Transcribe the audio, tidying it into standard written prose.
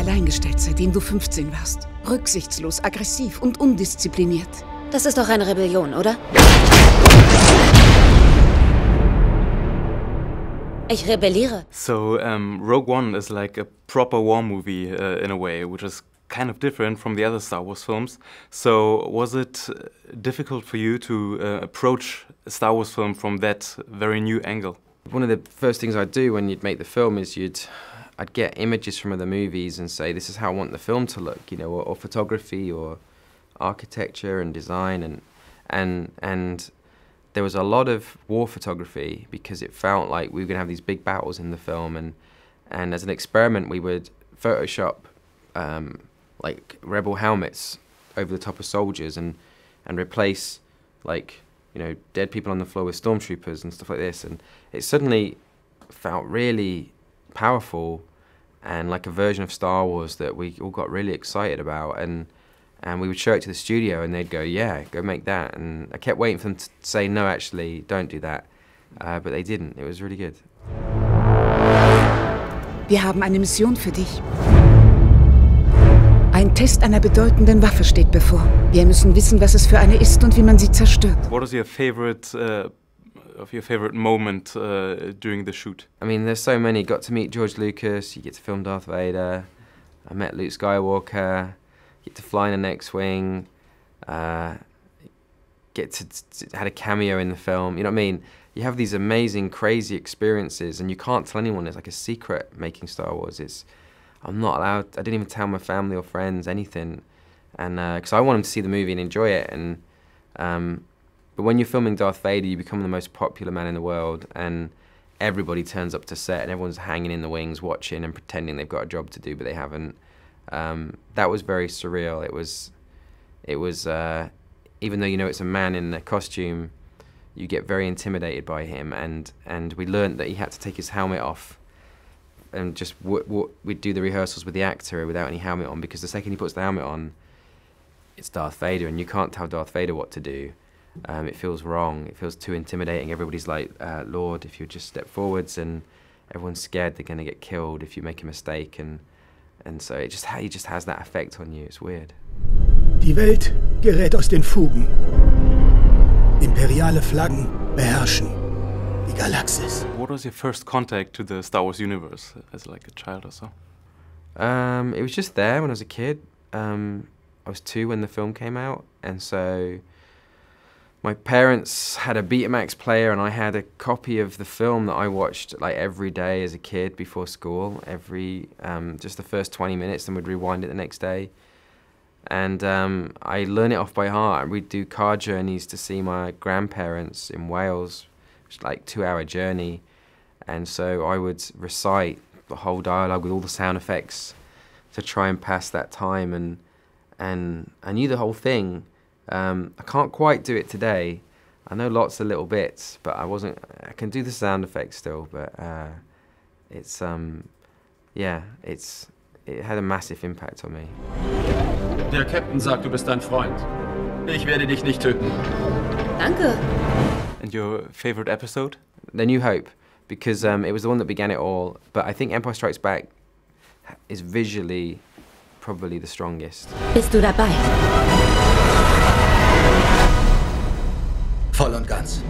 allein gestellt, seitdem du 15 warst. Rücksichtslos, aggressiv und undiszipliniert. Das ist doch eine Rebellion, oder? Ich rebelliere. So, Rogue One is like a proper war movie in a way, which is kind of different from the other Star Wars films. So, was it difficult for you to approach a Star Wars film from that very new angle? One of the first things I'd do when you'd make the film is I'd get images from other movies and say, this is how I want the film to look, you know, or photography or architecture and design, and there was a lot of war photography because it felt like we were going to have these big battles in the film, and as an experiment we would Photoshop like rebel helmets over the top of soldiers and replace, like, you know, dead people on the floor with stormtroopers and stuff like this, and it suddenly felt really powerful and like a version of Star Wars that we all got really excited about, and we would show it to the studio and they'd go, yeah, go make that, and I kept waiting for them to say, no, actually, don't do that, but they didn't. It was really good. Wir haben eine Mission für dich. Ein Test einer bedeutenden Waffe steht bevor. Wir müssen wissen, was es für eine ist und wie man sie zerstört. What is your favorite moment during the shoot? I mean, there's so many. Got to meet George Lucas, you get to film Darth Vader, I met Luke Skywalker, get to fly in an X-Wing, get to had a cameo in the film, you know what I mean? You have these amazing, crazy experiences and you can't tell anyone. It's like a secret making Star Wars. I'm not allowed, I didn't even tell my family or friends anything, and because I want them to see the movie and enjoy it, and but when you're filming Darth Vader, you become the most popular man in the world, and everybody turns up to set and everyone's hanging in the wings watching and pretending they've got a job to do but they haven't. That was very surreal. It was even though you know it's a man in a costume, you get very intimidated by him, and we learned that he had to take his helmet off and just we'd do the rehearsals with the actor without any helmet on, because the second he puts the helmet on, it's Darth Vader and you can't tell Darth Vader what to do. It feels wrong, it feels too intimidating. Everybody's like, Lord, if you just step forwards, and everyone's scared they're going to get killed if you make a mistake, and so he just has that effect on you. It's weird. Die Welt gerät aus den Fugen. Imperiale Flaggen beherrschen die Galaxis. What was your first contact to the Star Wars universe as like a child or so? It was just there when I was a kid. I was 2 when the film came out, and so my parents had a Betamax player and I had a copy of the film that I watched like every day as a kid before school, just the first 20 minutes, and we'd rewind it the next day. And I learned it off by heart. We'd do car journeys to see my grandparents in Wales, which was like a 2-hour journey, and so I would recite the whole dialogue with all the sound effects to try and pass that time, and I knew the whole thing. I can't quite do it today. I know lots of little bits, but I can do the sound effects still, but it had a massive impact on me. Der Captain sagt, du bist ein Freund. Ich werde dich nicht töten. Danke. And your favorite episode? The New Hope, because it was the one that began it all, but I think Empire Strikes Back is visually probably the strongest. Bist du dabei? Voll und ganz.